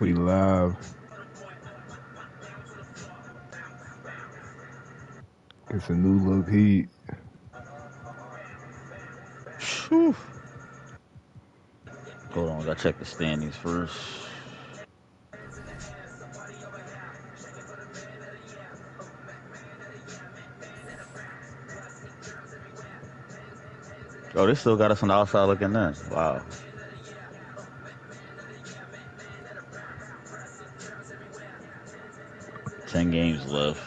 We live. It's a new look heat. Whew. Hold on, gotta check the standings first. Oh, they still got us on the outside looking in. Wow. Ten games left.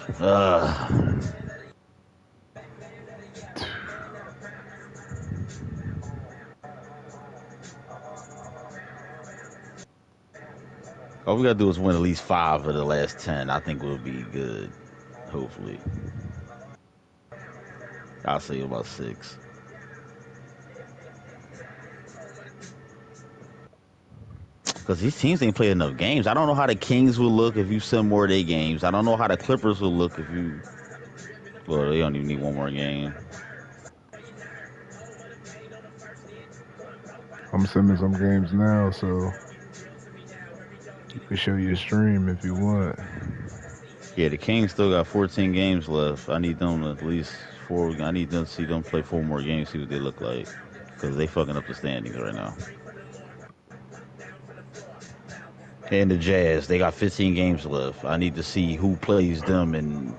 All we gotta do is win at least 5 of the last 10. I think we'll be good. Hopefully. I'll say about 6. Because these teams ain't played enough games. I don't know how the Kings will look if you send more of their games. I don't know how the Clippers will look if you. Well, they don't even need one more game. I'm sending some games now, so you can show your stream if you want. Yeah, the Kings still got 14 games left. I need them to at least 4. I need them to see them play 4 more games, see what they look like. Because they fucking up the standings right now. And the Jazz, they got 15 games left. I need to see who plays them and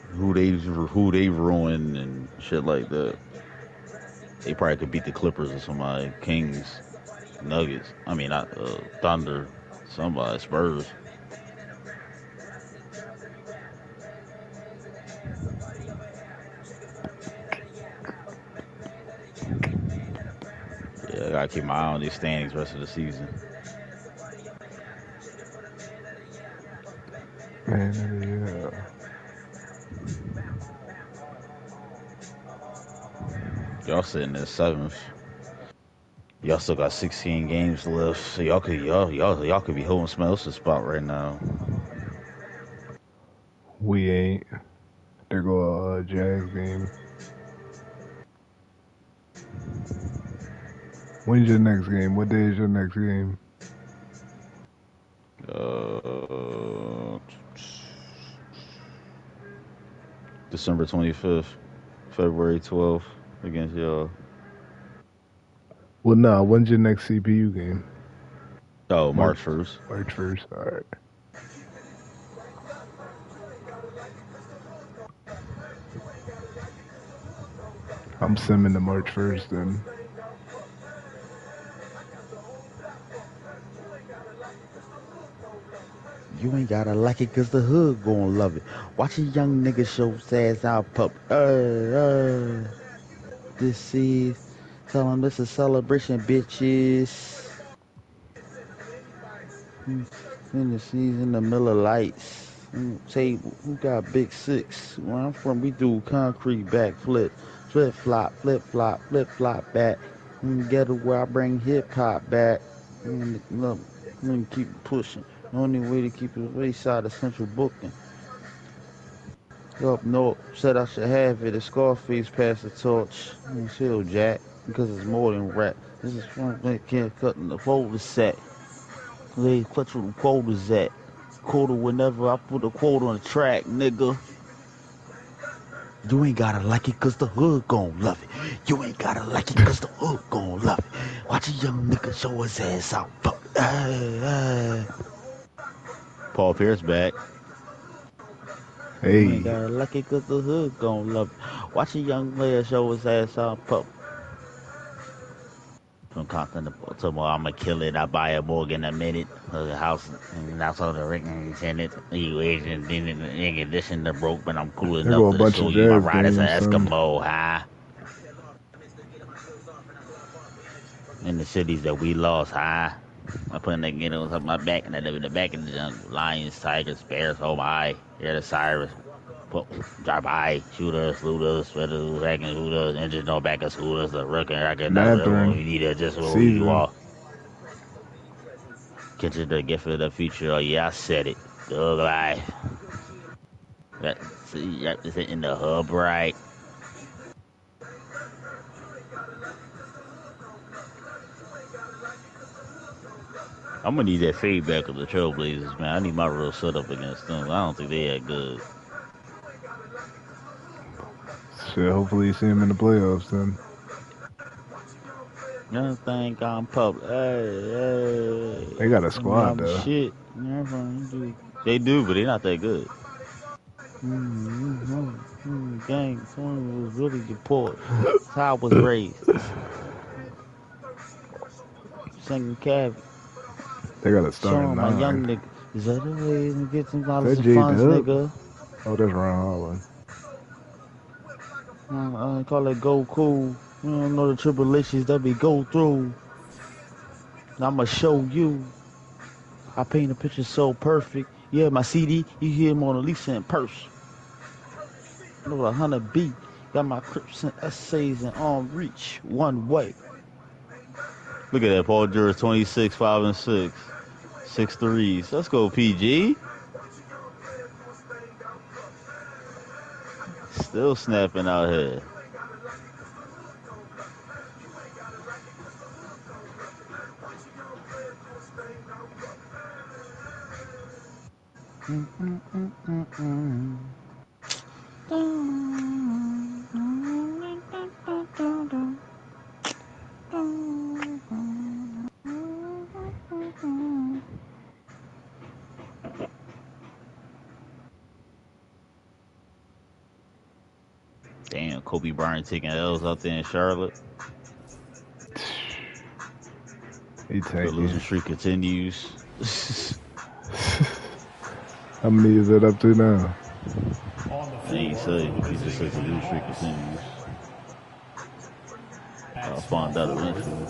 who they ruin and shit like that. They probably could beat the Clippers or somebody. Kings, Nuggets. I mean, not Thunder. Somebody, Spurs. Yeah, I gotta keep my eye on these standings rest of the season. Man, yeah. Y'all sitting at 7th. Y'all still got 16 games left, so y'all could be holding somebody else's spot right now. We ain't. There go a Jazz game. When's your next game? What day is your next game? December 25th, February 12th against y'all. Well, nah. When's your next CPU game? Oh, March 1st. March 1st. All right. I'm simming to March 1st then. You ain't gotta like it cause the hood gonna love it. Watch a young nigga show his ass out pup. This is, tell him this is celebration, bitches. In the season, the Miller Lights. Say, who got big 6? Where I'm from, we do concrete backflip. Flip flop, flip flop, flip flop back. Get it where I bring hip hop back. Look, let me keep pushing. The only way to keep it wayside of central booking. Up north, said I should have it. The Scarface passed the torch. Chill, Jack, because it's more than rap. This is fun. They can't cut in the folder set. They clutch where the quotas at. Quota whenever I put a quote on the track, nigga. You ain't gotta like it cause the hood gon' love it. You ain't gotta like it cause the hood gon' love it. Watch a young nigga show his ass out. Paul Pierce back. Hey. You ain't gotta like it cause the hood gon' love it. Watch a young player show his ass out. From Constantinople, I'ma kill it. I buy a morgue in a minute. The house, and that's all the ring tenant. You Asian, in addition to broke, but I'm cool There go enough a to bunch show of you my Jazz ride as an games, son. Eskimo, huh? In the cities that we lost, huh? I put that get on my back, and I live in the back of the jungle. Lions, tigers, bears, oh my. Hear the sirens. Drive by, shooters, looters, sweaters, hacking hooters, engines no back of scooters, the rookie, I can not Mathern. you need it just who you Season. are. Catch the gift of the future, oh yeah, I said it. Thug life. See, representing the hub, right? I'm gonna need that feedback of the Trailblazers, man. I need my real setup against them. I don't think they that good. Shit, hopefully you see him in the playoffs then. You think I'm public? They got a Tell me squad I'm the though. shit. They do, but they're not that good. Gang, someone was really deported. That's how I was raised. Singing Cavi. They got a starting Showing my young 9. nigga. These other ways to get some Is dollars that and J funds, Dub? nigga. Oh, that's Ron Holland. I call it go cool. You don't know the tribulations that we go through. I'ma show you. I paint a picture so perfect. Yeah, my CD, you hear Mona Lisa in purse. You know, 100 beat. Got my Crips and essays and arm reach one way. Look at that, Paul George, 26, 5 and 6. 6 threes. Let's go, PG. Still snapping out here. Damn, Kobe Bryant taking L's out there in Charlotte. He The losing tanking. streak continues. How many is that up to now? I ain't say. He just said the losing streak continues. I'll find out eventually.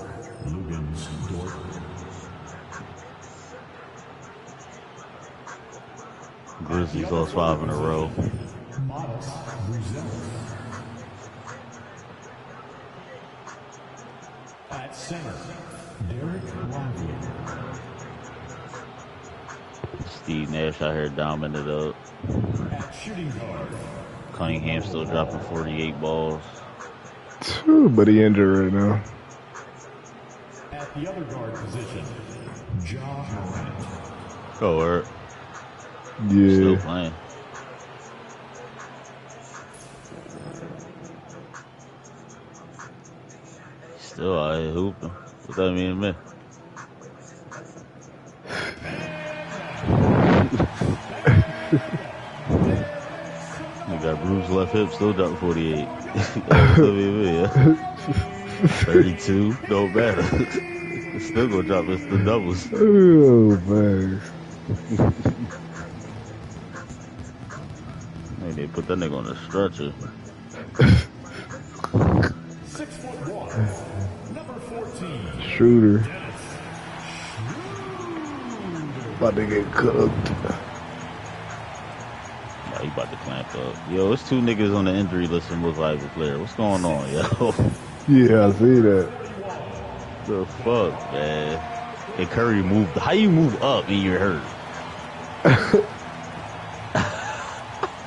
Grizzlies lost 5 in a row. At center, Derek Lively. Steve Nash out here dominant up. At shooting guard, Cunningham still dropping 48 balls. But he injured right now. at the other guard position, Ja Morant. Oh, Ert. Still Yeah. playing. Still out here hooping. What that mean to me? He got bruised left hip, still dropping 48. What's that mean to me, yeah? 32, no matter. Still gonna drop us the doubles. Oh, man. Man, they put that nigga on a stretcher. 6'1", number 14. Schroeder. About to get cooked. Nah, he about to clamp up. Yo, it's 2 niggas on the injury list for most valuable player. What's going on, yo? Yeah, I see that. The fuck, man? And Curry moved. How you move up and you're hurt?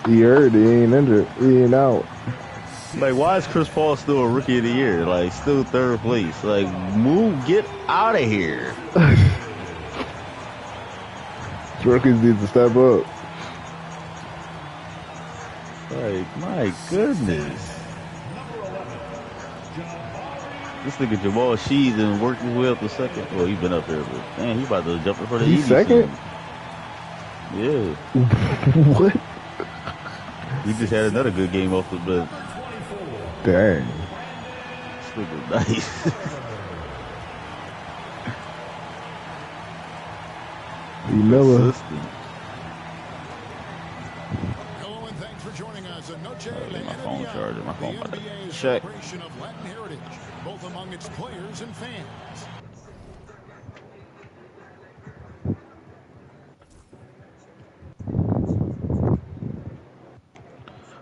He hurt. He ain't injured. He ain't out. Like, why is Chris Paul still a rookie of the year? Like, still 3rd place. Like, move, get out of here. Rookies need to step up. Like, my goodness. This nigga Jamal Sheed and worked his way up to 2nd. Well, he been up there, but man, he about to jump in for the He's EDC. second? Yeah. What? He just had another good game off the bench. Dang. This nigga nice. Miller. Consistent. Hello and thanks for joining us. Noche My phone charger. My phone about to NBA's check. celebration of Latin heritage, both among its players and fans.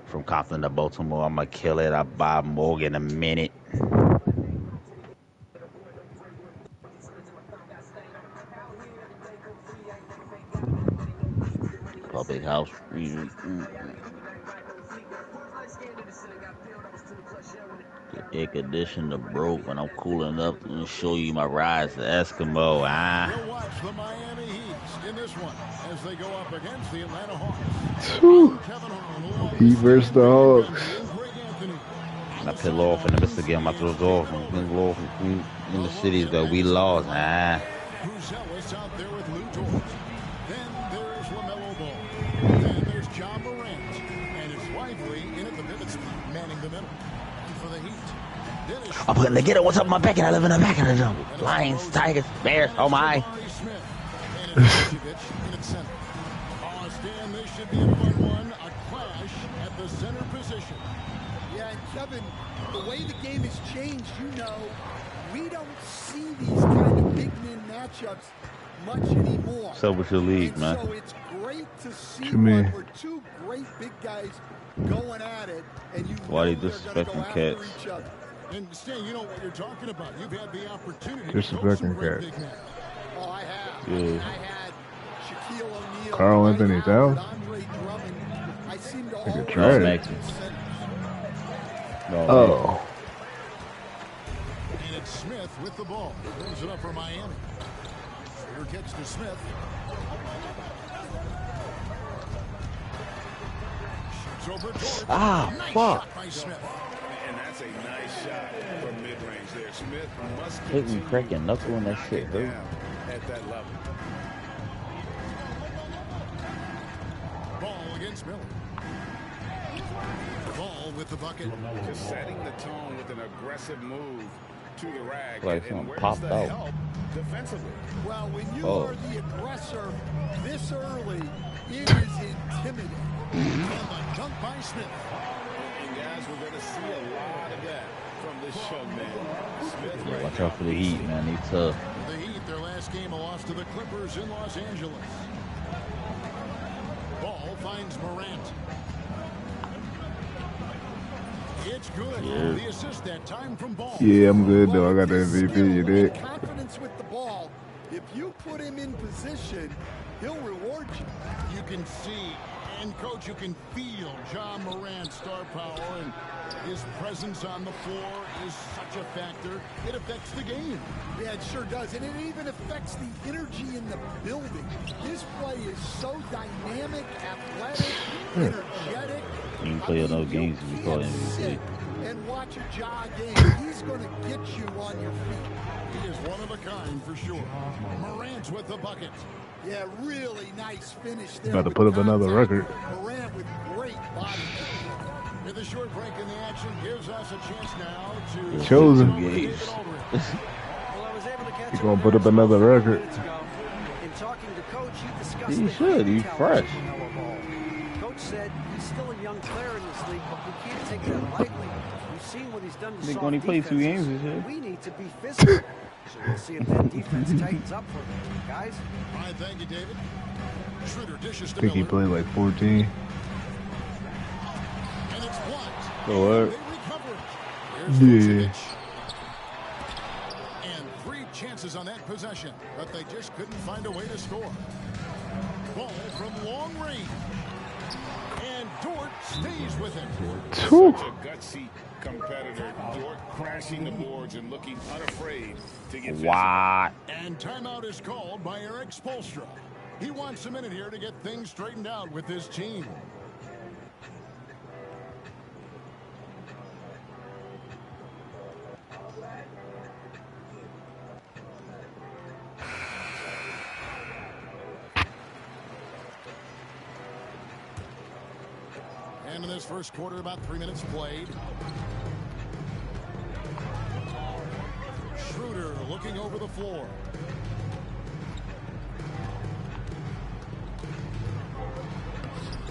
From Compton to Baltimore, I'ma kill it. I buy Morgan in a minute. Public house. The air conditioner broke when I'm cooling up and show you my rise to Eskimo. the Miami Heat in this one as they go up against the Atlanta Hawks. Heat versus the Hawks. And I peel off in the midst of getting my throws off and peel off in the cities that we lost. Who's zealous out there with Lou Dort. Then there's LaMelo Ball. Then there's Ja Morant. And it's Lively in at the pivot spot, manning the middle. And for the Heat. I'm putting the ghetto on top of my back and I live in the back of the jungle. Lions, tigers, bears, oh my. Stan, this should be a fun one. A clash at the center position. Yeah, and Kevin, the way the game has changed, we don't see these kind of big men matchups much anymore. So with your league, man. So it's great to see one where two great big guys going at it, and why they they're going to go after cats? each other. And Stan, you know what you're talking about. You've had the opportunity Disrespecting cats. Oh, I have. Yeah. I had Shaquille O'Neal. Carl Anthony Towns. Andre Drummond. I seem to Like a always trash. Oh. And it's Smith with the ball. Brings it up for Miami. Here kicks to Smith. Shoots over Dort. Nice fuck. shot by Smith. And that's a nice shot from mid-range there. Smith must Hit me cracking knuckle and that shit hurt. at that level. Ball against Miller. Ball with the bucket. Just setting the tone with an aggressive move to the rack. Like and something where's popped the out. help defensively? Well, when you are the aggressor this early, it is intimidating. And the dunk by Smith. And guys, we're going to see a lot of that from this young man. Smith right Watch out for the Heat, man. They tough. The Heat, their last game, a loss to the Clippers in Los Angeles. Ball finds Morant. It's good. Yeah. The assist that time from Ball. Yeah, I'm good though. I got the MVP. You did. Confidence with the ball. If you put him in position, he'll reward you. You can see, and coach, you can feel Ja Morant's star power, and his presence on the floor is such a factor. It affects the game. Yeah, it sure does. And it even affects the energy in the building. His play is so dynamic, athletic, energetic. You can play enough games if you call him sit and watch a Ja game. He's going to get you on your feet. He is one of a kind for sure. Morant with the bucket. Yeah, really nice finish there. About to put up another record. Morant with great body. With a short break in the action gives us a chance now to Chosen. David Games. Aldridge. He's gonna put up another record. In talking to Coach, he discussed He the should. He's talent fresh. of LaMelo Ball. Coach said he's still a young player in this league, but we can't take that lightly. We've seen what he's done to They soft only played 2 defenses. games this year. We need to be physical. So we'll see if that defense tightens up for them. Guys? All right, thank you, David. Schroeder dishes I to think he Miller. played like 14. And it's blocked. Oh, what? They recover it. Here's Yeah. Vucevic. And 3 chances on that possession, but they just couldn't find a way to score. Ball from long range. And Dort stays with it. Such a gutsy competitor. Dort crashing the boards and looking unafraid to get physical. What? And timeout is called by Eric Spoelstra. He wants a minute here to get things straightened out with his team. And in this first quarter, about 3 minutes played. Schroeder looking over the floor.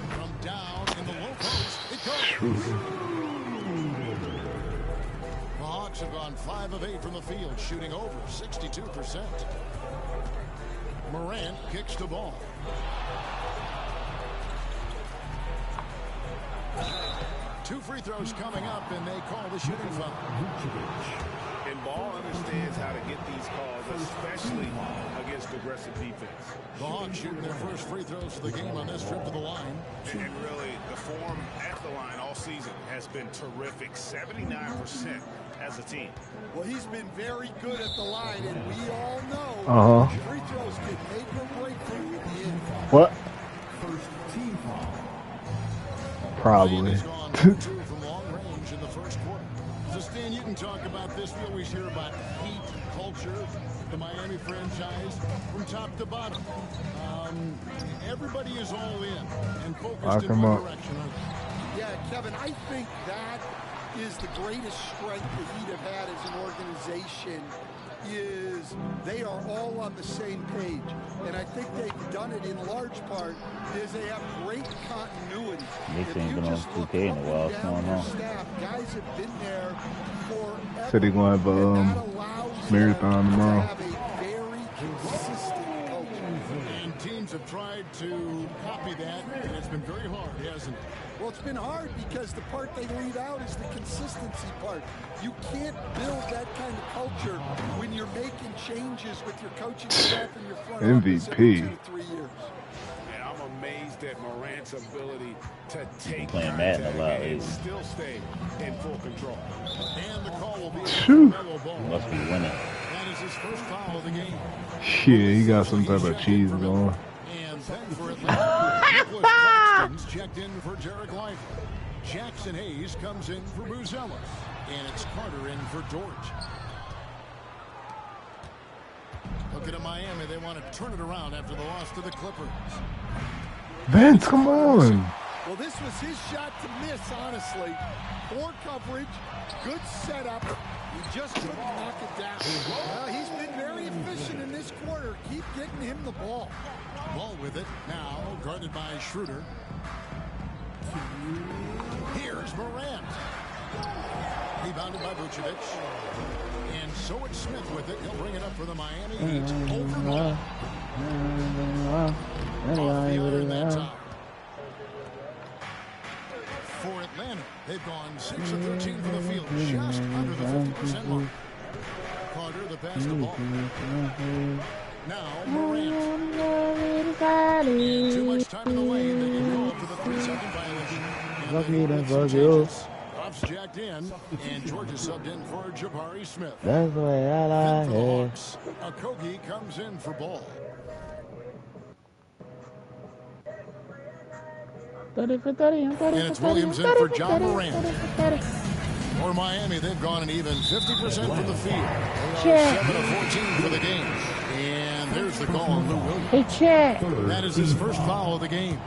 From down in the low post, it goes. The Hawks have gone 5 of 8 from the field, shooting over 62%. Morant kicks the ball. Two free throws coming up, and they call the shooting foul. And Ball understands how to get these calls, especially against aggressive defense. The Hawks shooting their first free throws of the game on this trip to the line. And really, the form at the line all season has been terrific. 79% as a team. Well, he's been very good at the line, and we all know free throws can What? First team foul. Probably. Has gone 2 from long range in the first quarter. So, Stan, you can talk about this. We always hear about heat, culture, the Miami franchise, from top to bottom. Everybody is all in and focused in one direction. Yeah, Kevin, I think that is the greatest strength the Heat have had as an organization is they are all on the same page. And I think they've done it in large part is they have great continuity. Knicks ain't been on 2K in a while. What's going on? Staff, guys have been there forever. Said he going to have a marathon tomorrow. Have a very consistent culture. And teams have tried to copy that, and it's been very hard, hasn't it? Well, it's been hard because the part they leave out is the consistency part. You can't build that kind of culture when you're making changes with your coaching staff and your front office every 2 to 3 years. And I'm amazed at Morant's ability to take Playing Madden a lot and lately. still stay in full control. And the call will be Shoot. LaMelo Ball. Must be winning. That is his first foul of the game. Yeah, he got some type of cheese going. And then for Atlanta, Nicholas Claxton's checked in for Derek Lively. Jackson Hayes comes in for Buzella. And it's Carter in for George. Looking at Miami, they want to turn it around after the loss to the Clippers. Vince, come on. Well, this was his shot to miss, honestly. Poor coverage, good setup. He just couldn't knock it down. Well, he's been very efficient in this quarter. Keep getting him the ball. Ball with it now, guarded by Schroeder. Here's Morant. Rebounded by Vucevic. And so it's Smith with it. He'll bring it up for the Miami Heat. Over ball. Off the iron that time. For Atlanta, they've gone 6 of 13 from the field, just under the 50% mark. Carter, the pass to ball. Now, Morant. Too much time in the lane. They get called for the 3-second violation. Fuck me, then fuck you. Off's jacked in, and George is subbed in for Jabari Smith. That's the way I Then for the like it. Hawks, Okogie comes in for Ball. And it's Williams in for Ja Morant. For Miami, they've gone an even 50% from the field. They are 7 of 14 for the game. And there's the call on Lou Williams. Hey, check. That is his first foul of the game.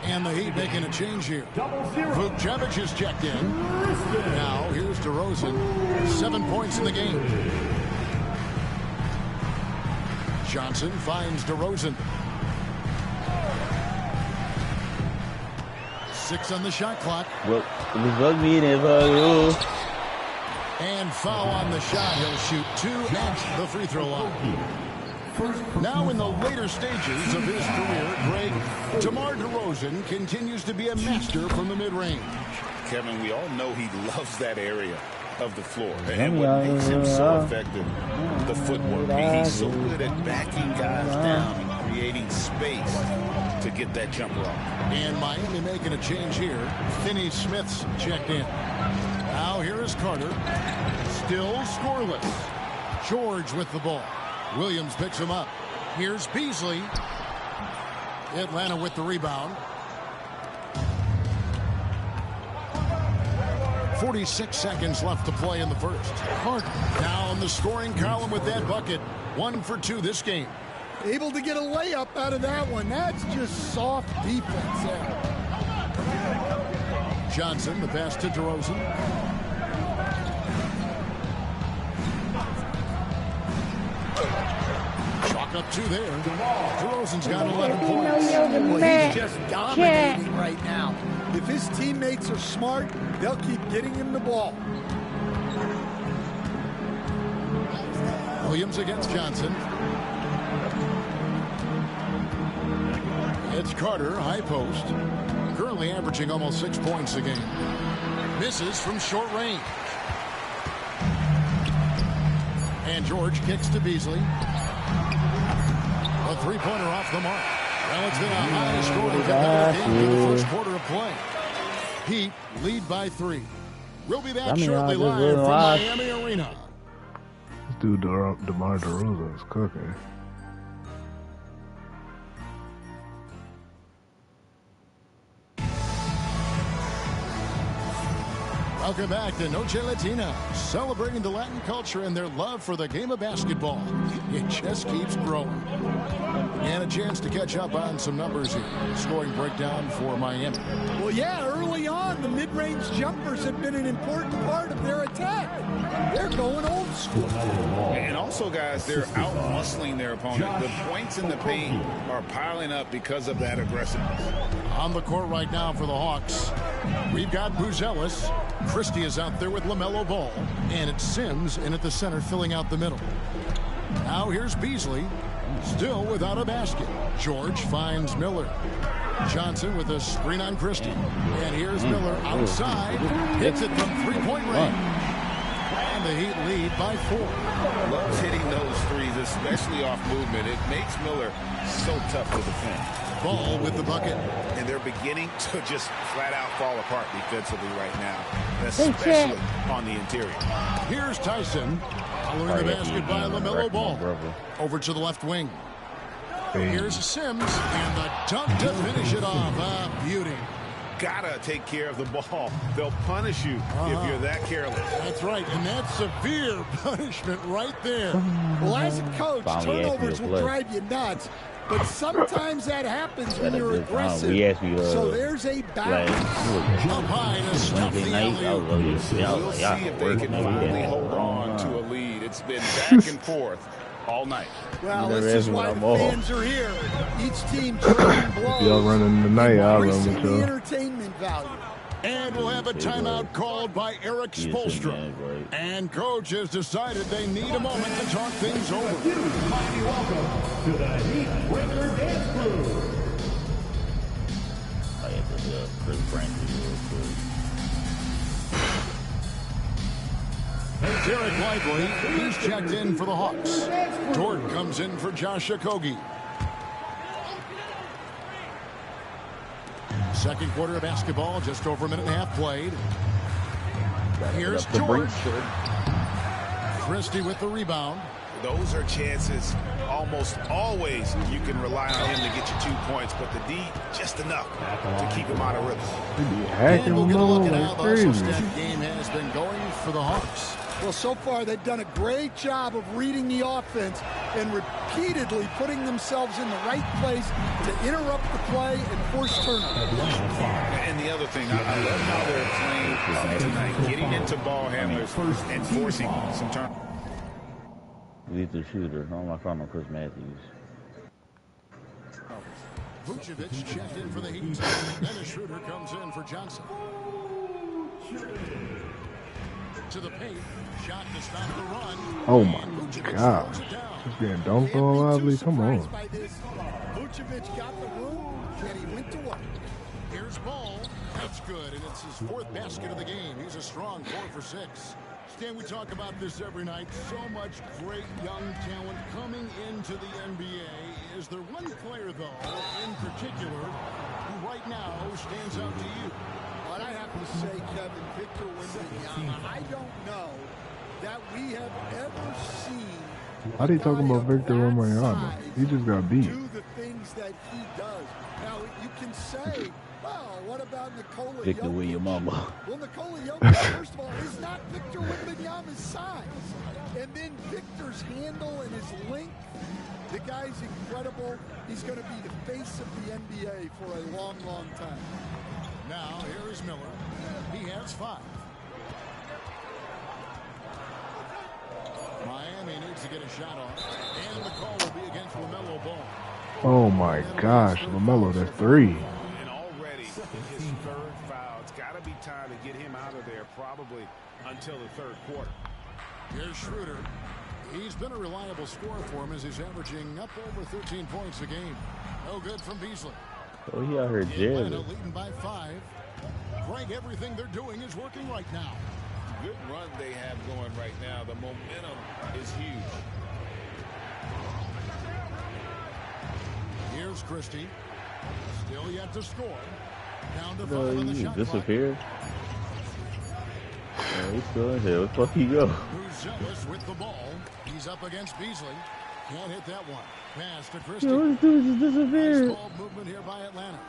And the Heat making a change here. Vucevic is checked in. Now, here's DeRozan. 7 points in the game. Johnson finds DeRozan. 6 on the shot clock. Well, it was fuck me, then fuck you. And foul on the shot. He'll shoot 2 at the free throw line. Now in the later stages of his career, Greg, DeMar DeRozan continues to be a master from the mid-range. Kevin, we all know he loves that area of the floor. And what makes him so effective, the footwork. He's so good at backing guys down and creating space to get that jumper off. And Miami making a change here. Finney Smith's checked in. Now here is Carter. Still scoreless. George with the ball. Williams picks him up. Here's Beasley. Atlanta with the rebound. 46 seconds left to play in the first. Carter now in the scoring column with that bucket. 1 for 2 this game. Able to get a layup out of that one. That's just soft defense there. Johnson, the pass to DeRozan. Chalk up 2 there. DeRozan's got 11 points. Well, he's just dominating right now. If his teammates are smart, they'll keep getting him the ball. Williams against Johnson. It's Carter, high post. Currently averaging almost 6 points a game. Misses from short range. And George kicks to Beasley. A three-pointer off the mark. Well, it's been a high-scoring competitive game in the first quarter of play. Heat lead by 3. We'll be back shortly live from Miami Arena. This dude, DeMar DeRozan, is cooking. Welcome back to Noche Latina, celebrating the Latin culture and their love for the game of basketball. It just keeps growing. And a chance to catch up on some numbers here. Scoring breakdown for Miami. Well, yeah, early on, the mid-range jumpers have been an important part of their attack. They're going old school. And also, guys, they're out-muscling their opponent. The points in the paint are piling up because of that aggressiveness. On the court right now for the Hawks, we've got Buzelis. Christie is out there with LaMelo Ball. And it's Sims in at the center filling out the middle. Now here's Beasley, still without a basket. George finds Miller. Johnson with a screen on Christie. And here's Miller outside. Hits it from three-point range. And the Heat lead by 4. Loves hitting those threes, especially off movement. It makes Miller so tough to defend. Ball with the bucket. And they're beginning to just flat out fall apart defensively right now, especially on the interior. Here's Tyson. Following the basket by LaMelo Ball. Over to the left wing. Here's Sims. And the dunk to finish it off. Beauty. Gotta take care of the ball. They'll punish you if you're that careless. That's right, and that's severe punishment right there. Well, as a coach, turnovers will drive you nuts, but sometimes that happens when you're aggressive. So there's a balance. Up high to stuff the alley. We'll see if they can finally hold on to a lead. It's been back and forth all night. Well, this is why the fans are here. Each team trading blows. Y'all running the night out of the them, entertainment value. And we'll have a timeout called by Eric Spoelstra. And coach has decided they need a moment to talk things over. Mighty welcome to the Heat Winter Dance Crew. I have to Chris Franklin real quick. Derek Lively, he's checked in for the Hawks. Jordan comes in for Josh Okogie. Second quarter of basketball, just over a minute and a half played. Here's George. Christie with the rebound. Those are chances almost always you can rely on him to get you 2 points, but the D just enough to keep him out of rhythm. And we'll get a look at how the hustle stat game has been going for the Hawks. Well, so far they've done a great job of reading the offense and repeatedly putting themselves in the right place to interrupt the play and force turnovers. And the other thing, I love how they're playing tonight, getting into ball handlers and forcing some turnovers. Lethal shooter. Oh my God, Chris Matthews. Vucevic checked in for the Heat. Dennis Schroeder comes in for Johnson. To the paint. Shot to stop the run. Oh my God. Just getting dunked on Lively. Come on. Vucevic got the room and he went to work. Here's Ball. That's good, and it's his 4th basket of the game. He's a strong 4 for 6. Stan, we talk about this every night. So much great young talent coming into the NBA. Is there one player, though, in particular, who right now stands out to you? What I have to say, Kevin, Victor Wembanyama, I don't know that we have ever seen. Why are they talking about Victor Wembanyama? He just got beat. Do the things that he does. Now, you can say, well, what about Nikola Victor Jokic? with your mama. Well, Nikola Jokic, first of all, is not Victor Wembanyama's size. And then Victor's handle and his length, the guy's incredible. He's going to be the face of the NBA for a long, long time. Now, here is Miller. He has 5. Miami needs to get a shot off. And the call will be against LaMelo Ball. Oh my gosh, LaMelo, that's 3. And already his 3rd foul. It's got to be time to get him out of there probably until the 3rd quarter. Here's Schroeder. He's been a reliable scorer for him as he's averaging up over 13 points a game. No good from Beasley. Oh, he out here jamming. Leading by 5. Greg, everything they're doing is working right now. Good run they have going right now. The momentum is huge. Here's Christie. Still yet to score. Down to 5 on the shot disappeared. Oh, he's still in here. Where the fuck he go? Buzelis with the ball. He's up against Beasley. Can't hit that one. Pass to Christie. Yo, this dude just disappeared. Nice ball movement here by Atlanta.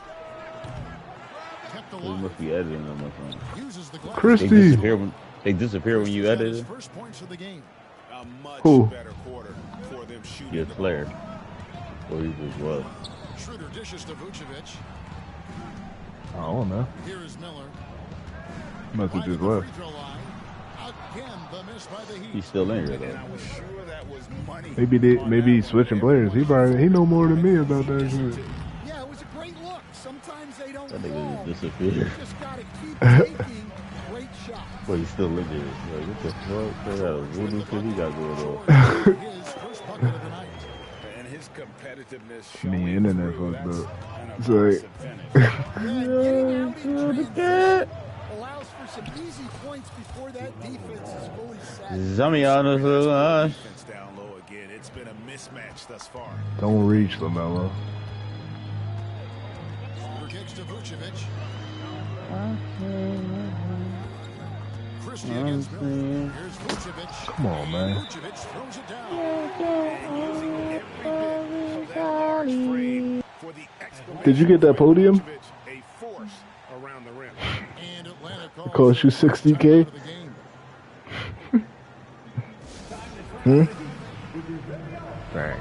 kept They alive. must be editing them or something. Uses the glass. Christie. They disappear when you edit his it. first points of the game. A much Who? better quarter for them shooting. Your player. Or he just was. Schroeder dishes to Vucevic. I don't know. Here is Miller. Must have Right just at the left. free throw line. Again, the miss by the Heat. He's still in here And though. I was sure that was money. Maybe he's switching players. He know more than me about that shit. Yeah, it was a great look. Sometimes they don't That nigga fall. just You disappeared. just got to keep taking great shots. But he's still in there. Like, what the fuck? They got a voodoo shit he got going on. His first bucket of the night. And his competitiveness The showing internet through. fucked That's up. an It's like aggressive finish. Allows for some easy points before that defense is fully set. Some of y'all know so Defense down low again. It's been a mismatch thus far. don't reach LaMelo. Kicks to Vucevic. Christie against Miller. Here's Vucevic. Come on, man. Vucevic throws it down. And using every bit of that large frame for the exclamation Did you get that podium? point. A force around the rim. And Atlanta It cost you $60K? the game. Dang.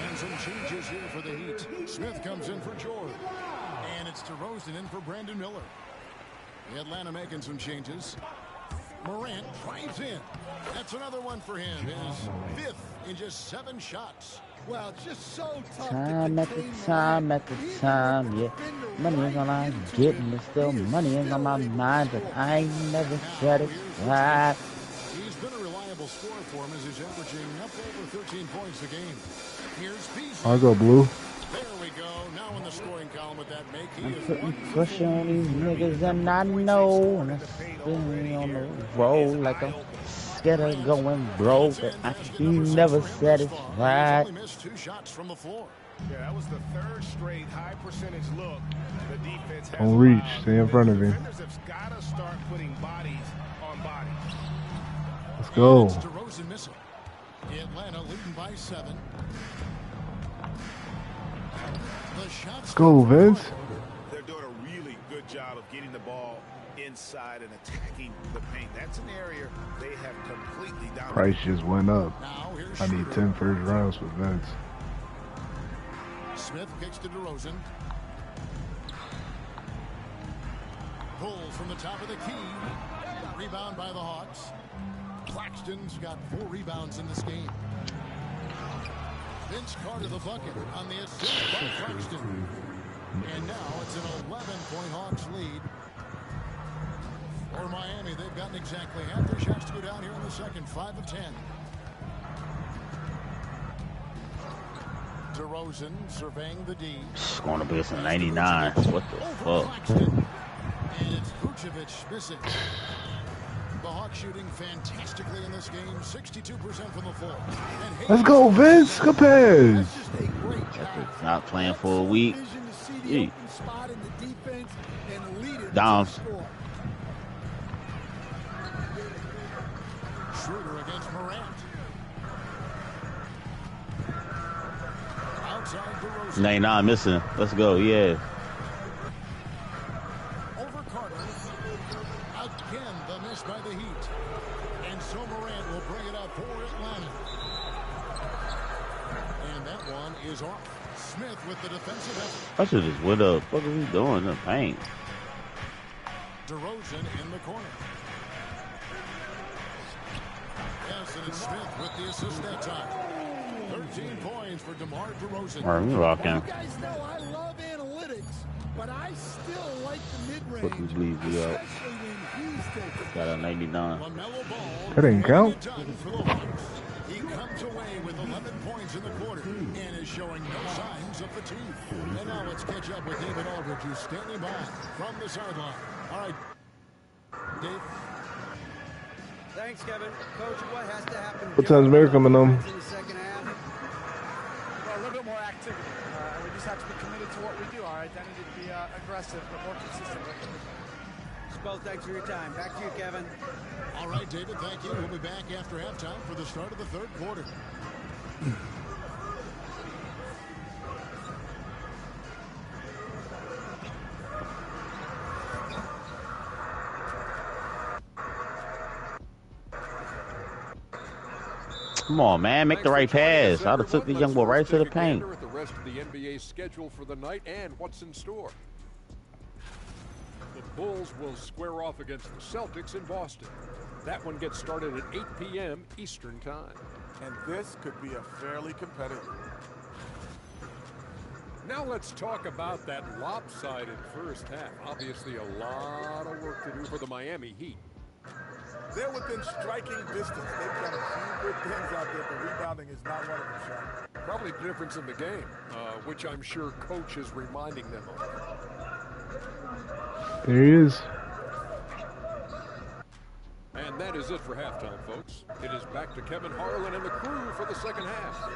And some changes here for the Heat. Smith comes in for George. And it's DeRozan in for Brandon Miller. The Atlanta making some changes. Morant drives in. That's another one for him. His fifth in just 7 shots. Well, it's just so tough Time to at the contain time, Morant. at the Even time, with yeah. the defender Money is all right I'm into getting, him, but still he is money is still on my able to mind, but score. I ain't never satisfied. He's been a reliable scorer for him as he's averaging up over 13 points a game. Here's Beasley. I'll go blue. There we go. Now in the scoring column with that make, he I'm is putting 1 for pressure 4. on these niggas and I know, and I'm spinning on the road like I'm scared of going broke, but I ain't never satisfied. Only missed 2 shots from the floor. Yeah, that was the third straight high percentage look the defense has Don't reach. allowed. Stay in front of him. Defenders have got to start putting bodies on bodies. Let's go. It's DeRozan missing. Atlanta leading by 7. The shots. Let's go, Vince. They're doing a really good job of getting the ball inside and attacking the paint. That's an area they have completely dominated. Price just went up. Now here's I need Schroeder. 10 first rounds for Vince. Smith kicks to DeRozan. Pull from the top of the key. Rebound by the Hawks. Claxton's got 4 rebounds in this game. Vince Carter the bucket on the assist by Claxton. And now it's an 11-point Hawks lead. For Miami, they've gotten exactly half their shots to go down here in the second. 5 of 10. DeRozan surveying the D. It's going to be some 99. What the Over fuck? Claxton. And it's Vucevic missing. The Hawks shooting fantastically in this game. 62% from the floor. And Let's go, Vince. Good pass. That's just a great job. After not playing for a week. Vision to see the Yeah. open spot in the defense and lead it Down. to the score. Schroeder against Morant. Outside DeRozan. 99 missing. Let's go. Yeah. Over Carter. Again, the miss by the Heat. And so Morant will bring it up for Atlanta. And that one is off. Smith with the defensive effort. I should just went up. What are we doing in the paint? DeRozan in the corner. Yes, and it's Smith with the assist that time. 13 points for DeMar DeRozan. All right, we rocking. You guys know I love analytics, but I still like the mid-range, Fuck these leaves, we out. especially when he's taking. Got a 99. LaMelo Ball. That didn't count. Done for the Hawks. He comes away with 11 points in the quarter and is showing no signs of fatigue. And now let's catch up with David Aldridge, who's standing by from the sideline. All right, Dave. Thanks, Kevin. Coach, what has to happen? What time's Mary coming on? In the second half? Well, a little bit more activity. We just have to be committed to what we do. Our identity to be aggressive, but more consistent with it. Spell, thanks for your time. Back to you, Kevin. All right, David, thank you. We'll be back after halftime for the start of the third quarter. Come on, man. Make the right pass. I'd have took the young boy right to the paint. At the rest of the NBA schedule for the night and what's in store. The Bulls will square off against the Celtics in Boston. That one gets started at 8 p.m. Eastern Time. And this could be a fairly competitive. Now let's talk about that lopsided first half. Obviously, a lot of work to do for the Miami Heat. They're within striking distance. They've done a few good things out there, but rebounding is not one of them, Sean. Probably the difference in the game, which I'm sure Coach is reminding them of. There he is. And that is it for halftime, folks. It is back to Kevin Harlan and the crew for the second half.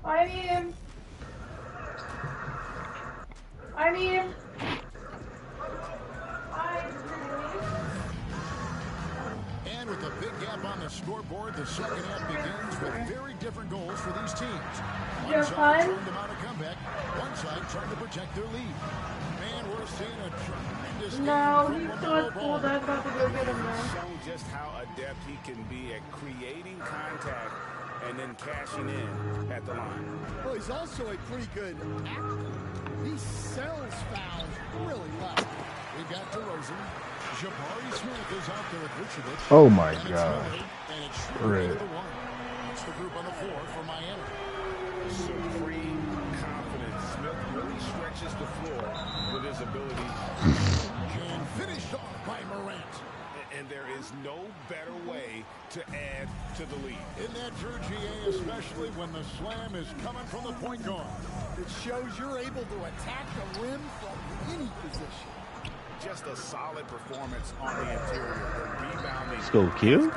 I need him. And with a big gap on the scoreboard, the second half begins with very different goals for these teams. One side trying to mount a comeback, one side trying to protect their lead. And we're seeing a tremendous he's so cool. That's about to go get him now. Shown just how adept he can be at creating contact and then cashing in at the line. Well, he's also a pretty good actor. He sells fouls really well. We've got DeRozan. Jabari Smith is out there with Vucevic. Oh my and God. And it's Schroeder to the one. It's the group on the floor for Miami. Supreme confidence. Smith really stretches the floor with his ability. And finished off by Morant. And there is no better way to add to the lead. In that jersey, especially when the slam is coming from the point guard. It shows you're able to attack the rim from any position. Just a solid performance on the interior. The rebounding. Let's go, Q.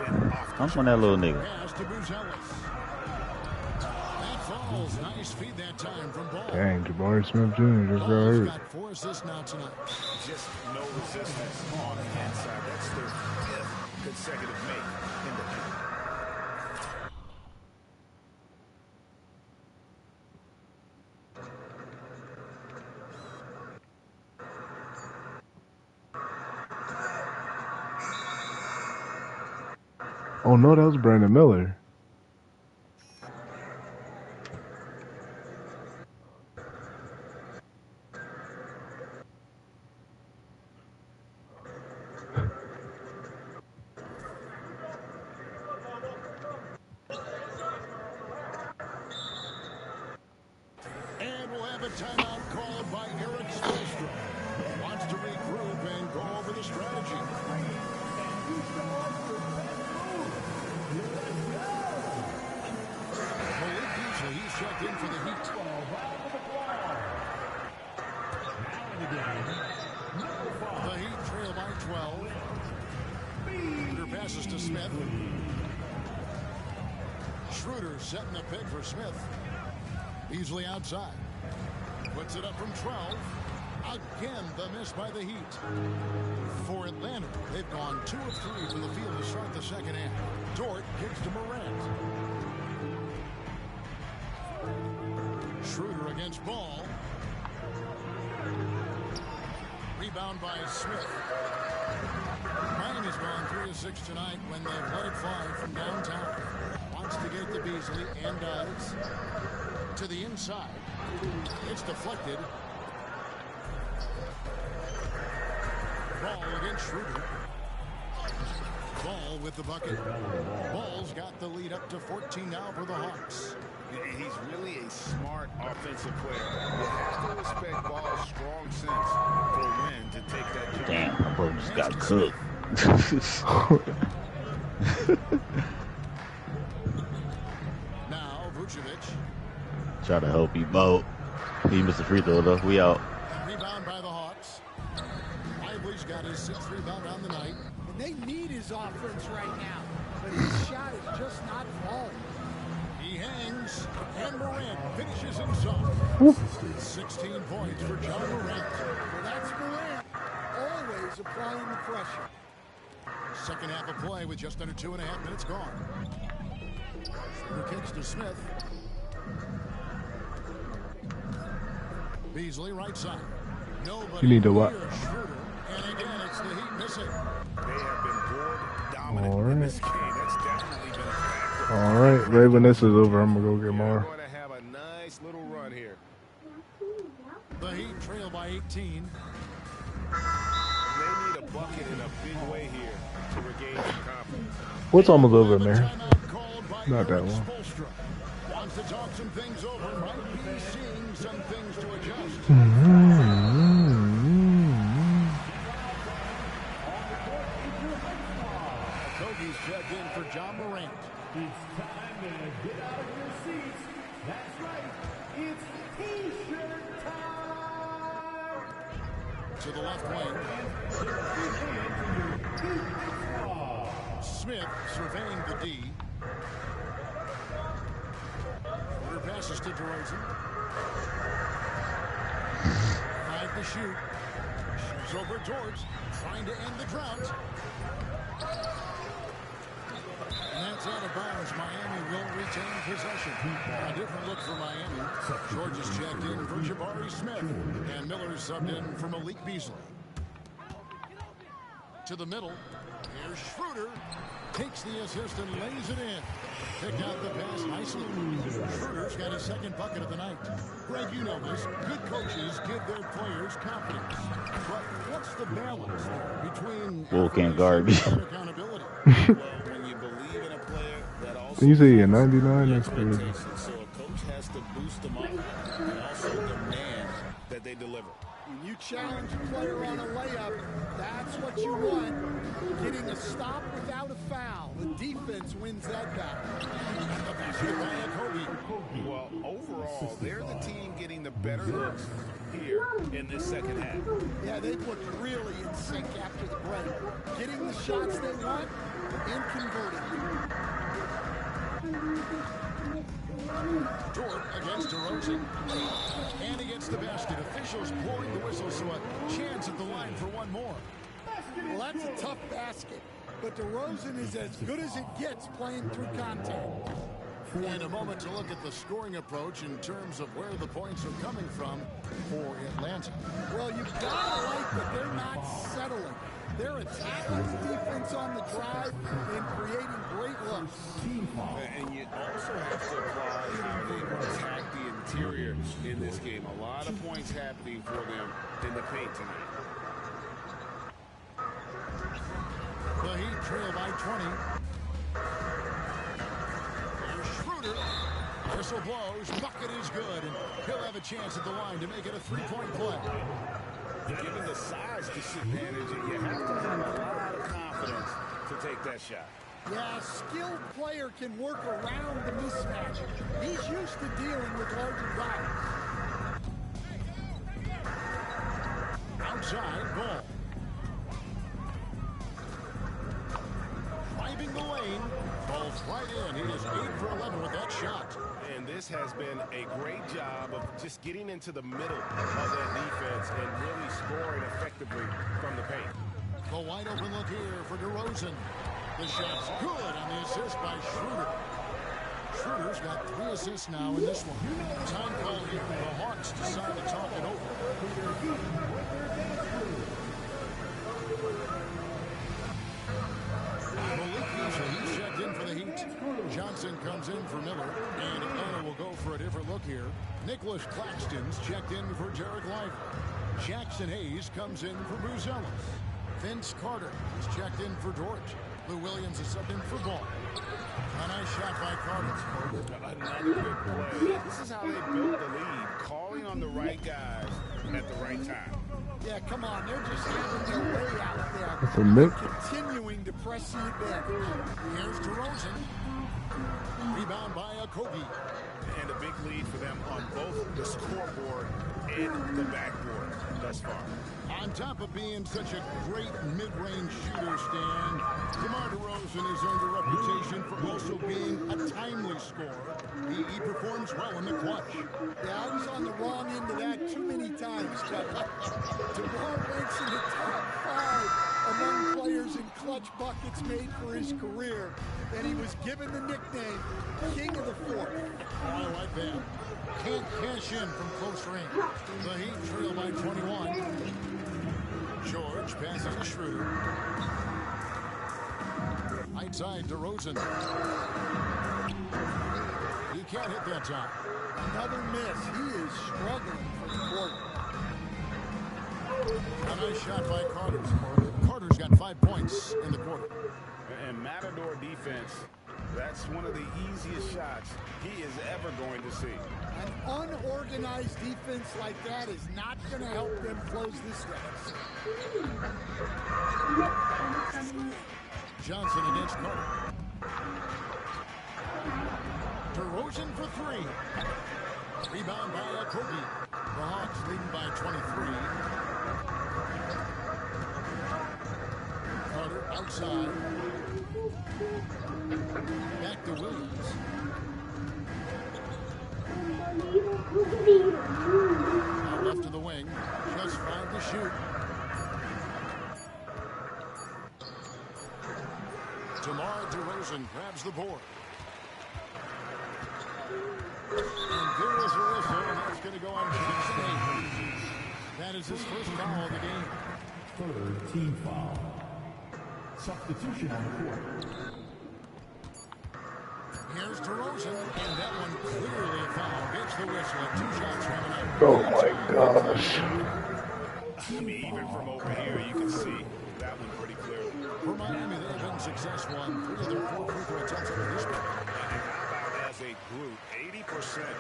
I'm on that little nigga. Pass to Buzelis. That falls. Nice feed that time from Ball. Dang, Jabari Smith Jr. just got hurt. Got 4 assists now tonight. Just no resistance on the inside. That's their 5th consecutive make in the game. Oh no, that was Brandon Miller. And we'll have a timeout called by Eric Spoelstra. Wants to regroup and go over the strategy. He's checked in for the Heat. The Heat trail by 12. Schroeder passes to Smith. Schroeder setting the pick for Smith. Easily outside. Puts it up from 12. Again, the miss by the Heat. For Atlanta, they've gone 2 of 3 from the field to start the second half. Dort kicks to Morant. Schroeder against Ball. Rebound by Smith. Miami's gone 3 of 6 tonight when they've let it fly from downtown. Wants to get to Beasley and does. To the inside. It's deflected. Ball against Schroeder. Ball with the bucket. Ball's got the lead up to 14 now for the Hawks. He's really a smart offensive player. You have to respect Ball's strong sense for when to take that jump. Damn, my bro just got cooked. Now Vucevic. Try to help you, Bo. He missed the free throw, though. We out. Rebound by the Hawks. Lively's got his 6th rebound on the night. And they need his offense right now. But his shot is just not falling. He hangs, and Morant finishes in zone. 16 points for Ja Morant. Well, that's Morant, always applying the pressure. Second half of play with just under 2.5 minutes gone. Schroeder kicks to Smith. Beasley right side. Nobody You need to what? Schroeder. And again, it's the Heat missing. They have been board dominant in this game. That's definitely been a factor. All right, right when this is over, I'm gonna go get more. We're going to have a nice little run here. The Heat trail by 18. They need a bucket in a big way here to regain some confidence. What's almost over, man? Not that one. Wants to talk some things over, might be seeing some things to adjust. Kogi's checked in for Ja Morant. It's time to get out of your seats. That's right. It's T-shirt time. To the left wing. Smith surveying the D. Order passes to DeRozan. 5 to shoot. Shoots over George, trying to end the drought. And that's out of bounds. Miami will retain possession. A different look for Miami. George is checked in for Jabari Smith. And Miller subbed in for Malik Beasley. To the middle. Here's Schroeder. Takes the assist and lays it in. Picked out the pass nicely. Schroeder's got his second bucket of the night. Greg, you know this. Good coaches give their players confidence. But what's the balance between Bull can't guard. accountability? Well, when you believe in a player that also You say 99? That's crazy. so a coach has to boost them up and also demand that they deliver. When you challenge a player on a layup, that's what you want. Getting a stop without a foul. The defense wins that battle. Well, overall, they're the team getting the better looks here in this second half. Yeah, they've looked really in sync after the break. Getting the shots they want and converting. Dort against DeRozan. And he gets the basket. Officials blowing the whistle, so a chance at the line for one more. Well, that's a tough basket. But DeRozan is as good as it gets playing through contact. And a moment to look at the scoring approach in terms of where the points are coming from for Atlanta. Well, you've got to like that they're not settling. They're attacking the defense on the drive and creating great looks. And you also have to apply how they attack the interior in this game. A lot of points happening for them in the paint tonight. The Heat trail by 20. There's Schroeder. Whistle blows. Bucket is good. And he'll have a chance at the line to make it a three-point play. Given the size disadvantage, you have to have a lot of confidence to take that shot. Yeah, a skilled player can work around the mismatch. He's used to dealing with larger guys. Outside ball. Driving the lane. Falls right in. He is 8 for 11 with that shot. And this has been a great job of just getting into the middle of that defense and really scoring effectively from the paint. The wide open look here for DeRozan. The shot's good on the assist by Schroeder. Schroeder's got 3 assists now in this one. Time call here. The Hawks decide to talk it over. Malik Beasley, he's checked in for the Heat. Johnson comes in for Miller, and Atlanta will go for a different look here. Nicholas Claxton's checked in for Derek Lively. Jackson Hayes comes in for Buzelis. Vince Carter is checked in for Dort. Lou Williams is subbed in for Ball. A nice shot by Carter. Another good play. This is how they build the lead, calling on the right guys at the right time. Yeah, come on. They're just having their way out there. For Mick. Continuing to press the advantage. Here's DeRozan. Rebound by Kogi. And a big lead for them on both the scoreboard and the backboard thus far. On top of being such a great mid-range shooter, Stan, DeMar DeRozan has earned a reputation for also being a timely scorer. He performs well in the clutch. Yeah, I was on the wrong end of that too many times, but DeMar ranks in the top 5 among players in clutch buckets made for his career, and he was given the nickname King of the Fourth. Oh, I like that. Can't cash in from close range. The Heat trail by 21. George First pass is a Schroeder. Outside DeRozan. He can't hit that time. Another miss. He is struggling for the court. A nice shot by Carter. Carter's got 5 points in the quarter. And Matador defense, that's one of the easiest shots he is ever going to see. An unorganized defense like that is not going to help them close this deficit. Johnson against Carter. DeRozan for 3. Rebound by Kobe. The Hawks leading by 23. Carter outside. Back to Williams. Now left to the wing. Just 5 to shoot. DeMar DeRozan grabs the board. And there is a whistle, and that's going to go on Johnson. That is his first foul of the game. Third team foul. Substitution on the court. Here's DeRozan, and that one clearly a foul. Gets the whistle, 2 shots coming out. Oh my gosh. I mean, even from over here, you can see that one pretty clearly. For Miami, they have been successful on 3 of their 4 free throw attempts for this one. And how about as a group, 80%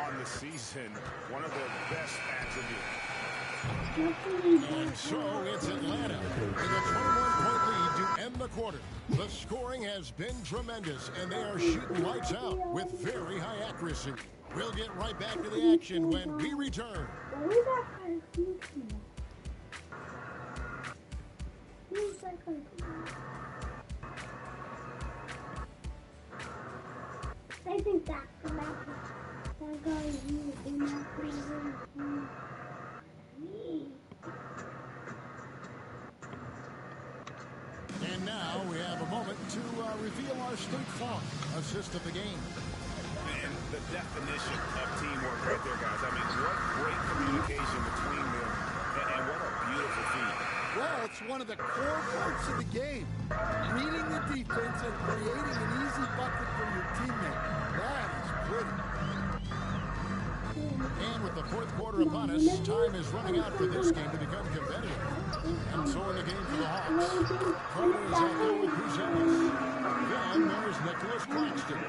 on the season, one of their best attributes. And so it's Atlanta with a 21-point lead to end the quarter. The scoring has been tremendous, and they are shooting lights out with very high accuracy. We'll get right back to the action when we return. I think that's the message. That guy used in that prison. And now we have a moment to reveal our State Farm assist of the game. And the definition of teamwork right there, guys. I mean, what great communication between them, and what a beautiful feat. Well, it's one of the core parts of the game. Reading the defense and creating an easy bucket for your teammate. That is pretty. And with the fourth quarter upon us, time is running out for this game to become competitive. And so in the game for the Hawks, Carter is out there with Buzelis. Then there's Nicholas Claxton.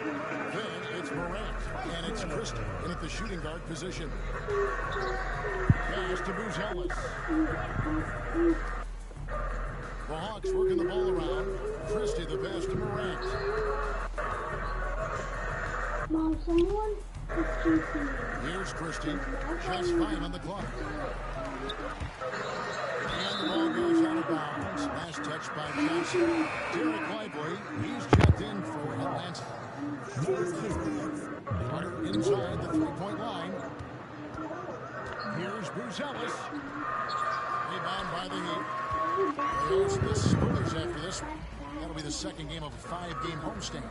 Then it's Morant. And it's Christie in at the shooting guard position. Pass to Buzelis. The Hawks working the ball around. Christie the pass to Morant. Mom, someone is juicing. Here's Christie. Just 5 on the clock. And the ball goes out of bounds. Last touch by Johnson. Derek Lively. He's checked in for Atlanta. Carter inside the 3-point line. Here's Buzelis. Rebound by the Heat. They host the Spurs after this one. That'll be the second game of a 5-game homestand.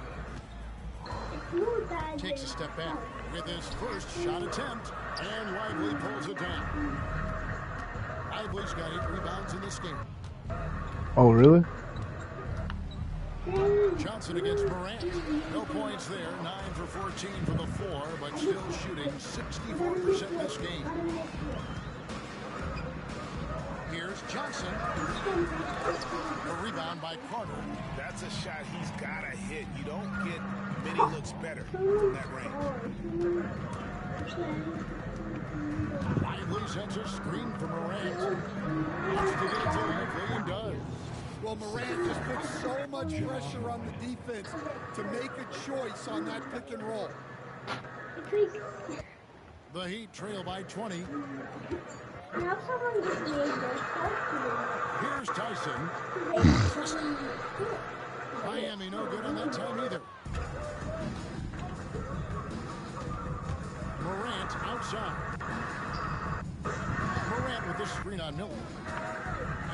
Takes a step back with his first shot attempt, and Lively pulls it down. Lively's got 8 rebounds in this game. Oh, really? Johnson against Morant. No points there. 9 for 14 for the 4, but still shooting 64% this game. Here's Johnson. A rebound by Carter. That's a shot he's got to hit. You don't get many looks better from that range. Lively sets a screen for Morant. Wants to get it to Lively and does. Well, Morant just puts so much pressure on the defense to make a choice on that pick and roll. The Heat trail by 20. Now someone just made this. Here's Tyson. Christie. Miami no good on that time either. Morant outside. Morant with this screen on Miller.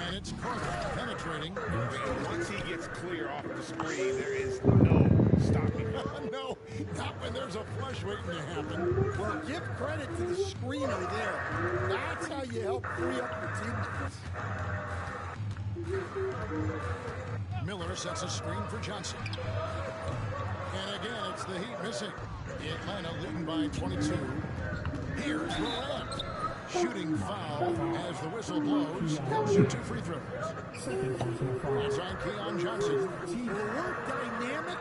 And it's Carter penetrating. Once he gets clear off the screen, there is no stopping. No, not when there's a flush waiting to happen. Well, give credit to the screener there. That's how you help free up your teammates. Miller sets a screen for Johnson. And again, it's the Heat missing. Atlanta leading by 22. Here's Morant. Shooting foul as the whistle blows. He'll shoot 2 free throws. That's on Keon Johnson. The word dynamic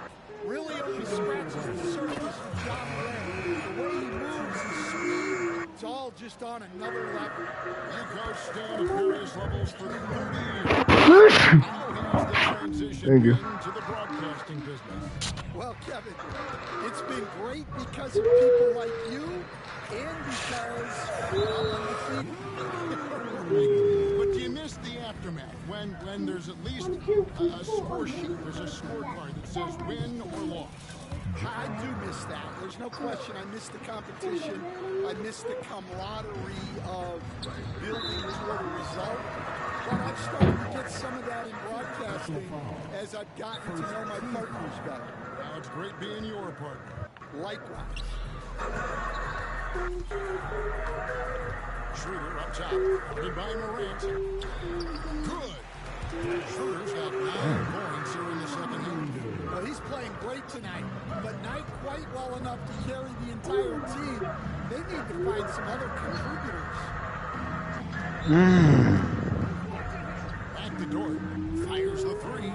really only scratches the surface of Ja LaMelo. The way he moves, his speed, it's all just on another level. He goes stand at various levels for 30 years. Now he's the transition into the broadcasting business. Well, Kevin, it's been great because of people like you and because I'm undefeated. But do you miss the aftermath when there's at least a score sheet, there's a scorecard that says win or loss? I do miss that. There's no question. I miss the competition. I miss the camaraderie of building toward a result. But I've started to get some of that in broadcasting as I've gotten to know my partners better. Now it's great being your partner. Likewise. Schroeder up top, guarded by Morant. Good. Schroeder's got 9 points here in the second half. Well, he's playing great tonight, but not quite well enough to carry the entire team. They need to find some other contributors. Back to Dort, fires the 3,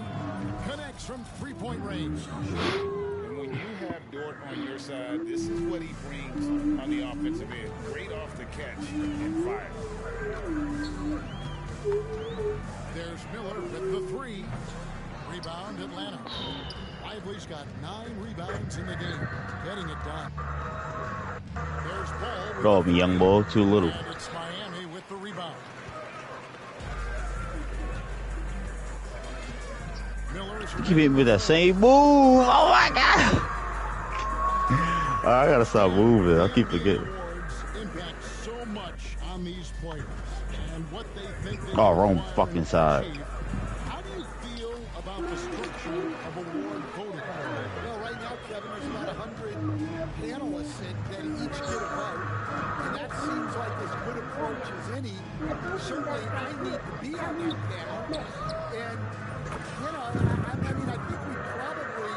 connects from 3-point range. And when you have Dort on your side, this is what he brings on the offensive end. Great off the catch and fire. There's Miller with the 3. Rebound Atlanta. Lively's got 9 rebounds in the game, getting it done. There's Ball. Call me young boy, too little. And it's Miami with the rebound. You keep hitting me with that same move. Oh my God. I gotta stop moving. I keep forgetting. Impact so much on these players and what they think they Oh, wrong fucking side. How do you feel about the structure of award voting? Well, right now, Kevin, there's about 100 panelists that each get a vote, and that seems like as good approach as any. Certainly, I need to be on that panel, and you know, I mean, I think we probably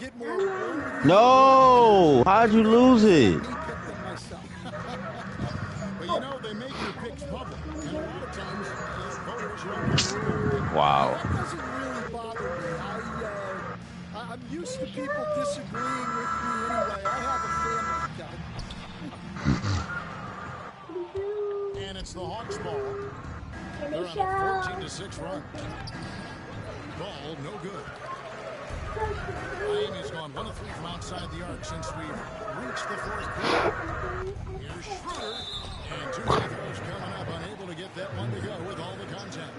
get more reward. No, how'd you lose it? But you know, they make your picks public, and a lot of times voters are Wow. That doesn't really bother me. I'm used to people disagreeing with me anyway. I have a family, Kevin. And it's the Hawks ball. They're on a 14-6 run. Ball, no good. Miami's gone 1 of 3 from outside the arc since we've reached the 4th quarter. Here's Schroeder, and 2 free throws coming up, unable to get that one to go with all the contact.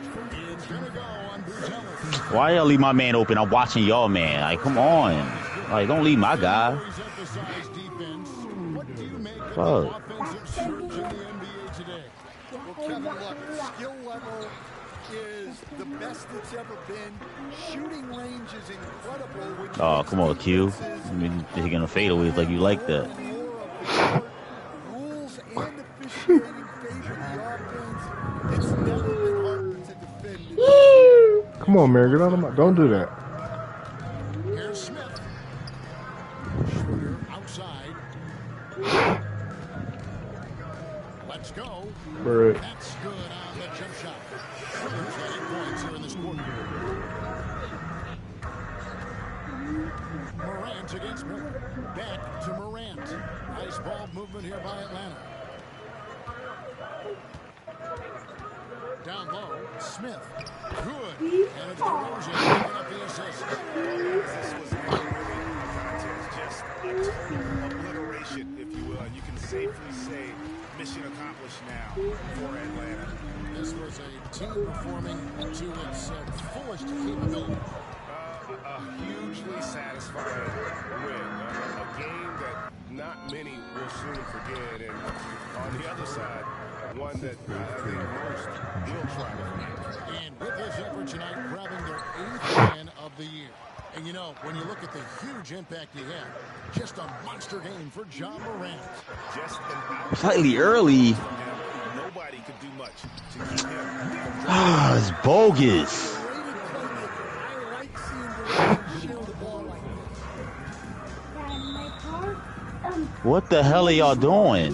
It's going to go on Buzelis. Why y'all leave my man open? I'm watching y'all, man. Like, come on. Like, don't leave my guy. What do you make of Fuck. the offensive surge in the NBA today? Well, Kevin, look, skill level is the best it's ever been. Shooting range is incredible. Oh, come on, Q. I mean, you're gonna fade away like you like that. Rules and officiating favor the offense. It's never been harder to defend. Come on, man. Get out of my... Don't do that. Here's Smith. Schroeder outside. Let's go. Right. That's good on the jump shot. Schroeder's got 8 points here in this quarter. Morant against Miller. Back to Morant. Nice ball movement here by Atlanta. Down low, Smith. Good. And it's Derozan picking up the assist. This was really just a total obliteration, if you will. And you can safely say mission accomplished now for Atlanta. This was a team performing to its fullest capability. A hugely satisfying win. A game that not many will soon forget. And on the other side, one that I think most will try to forget. And with this effort tonight, grabbing their 8th win of the year. And you know, when you look at the huge impact he had, just a monster game for Ja Morant. Just an Slightly early. no nobody could do much to keep him. Ah, it's bogus. I like seeing the share the ball like this. What the hell are y'all doing?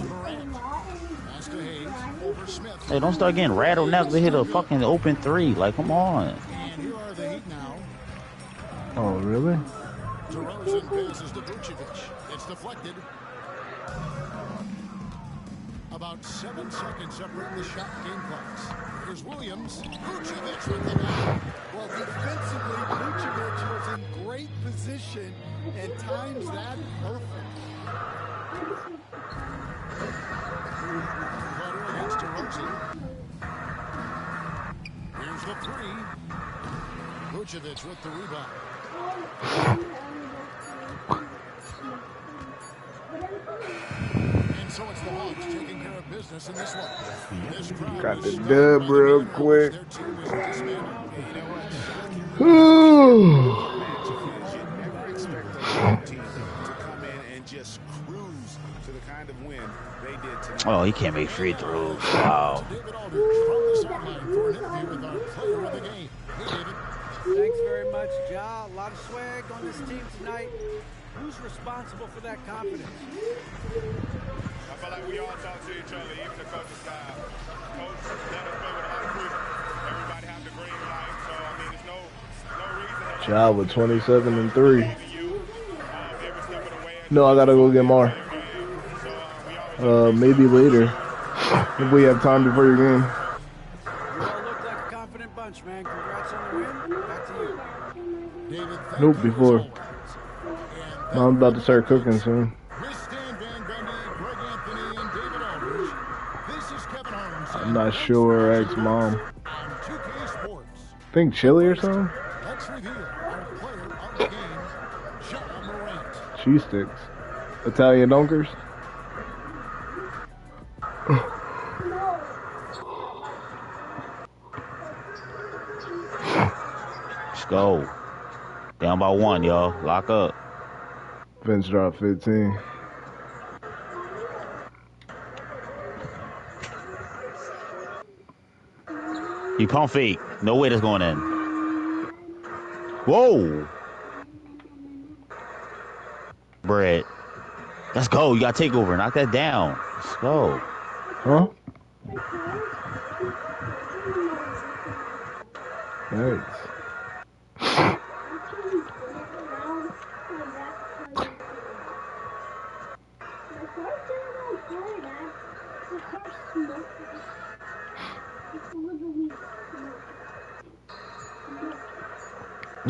Hey, don't start getting rattled now because they hit a fucking open three. Like, come on. And here are the Heat now. Oh, really? DeRozan passes to Vucevic. It's deflected. About 7 seconds separating the shot game clocks. Here's Williams. Vucevic with the ball. Well, defensively, Vucevic was in great position and times that perfect. Cutter against DeRozan. Here's the three. Vucevic with the rebound. And so it's the Hawks taking care of business in this one. This crowd Got the is dub real quick. their team is dismantled. Never expect a team to come in and just cruise to the kind of win they did tonight. Oh, he can't make free throws. Wow. David Aldridge from the sideline for an interview with our player of the game. Hey, David. Thanks very much, Ja. A lot of swag on this team tonight. Who's responsible for that confidence? I feel like we all talk to each other, even the coaching staff. Coach let us play with a lot of freedom. Everybody have the green light, so I mean, there's no reason. Ja with 27 and 3. No, I gotta go get more. Maybe later. If we have time before your game. You all look like a confident bunch, man. Congrats on the win. Back to you. David, Nope, before. I'm about to start cooking soon. I'm not sure. Ex mom. Think chili or something. Cheese sticks. Italian dunkers. Let's go. Down by 1, y'all. Lock up. Vince dropped 15. He pump fake. No way that's going in. Whoa. Brett. Let's go. You got to take over. Knock that down. Let's go. Huh? Nice.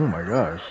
Oh my gosh.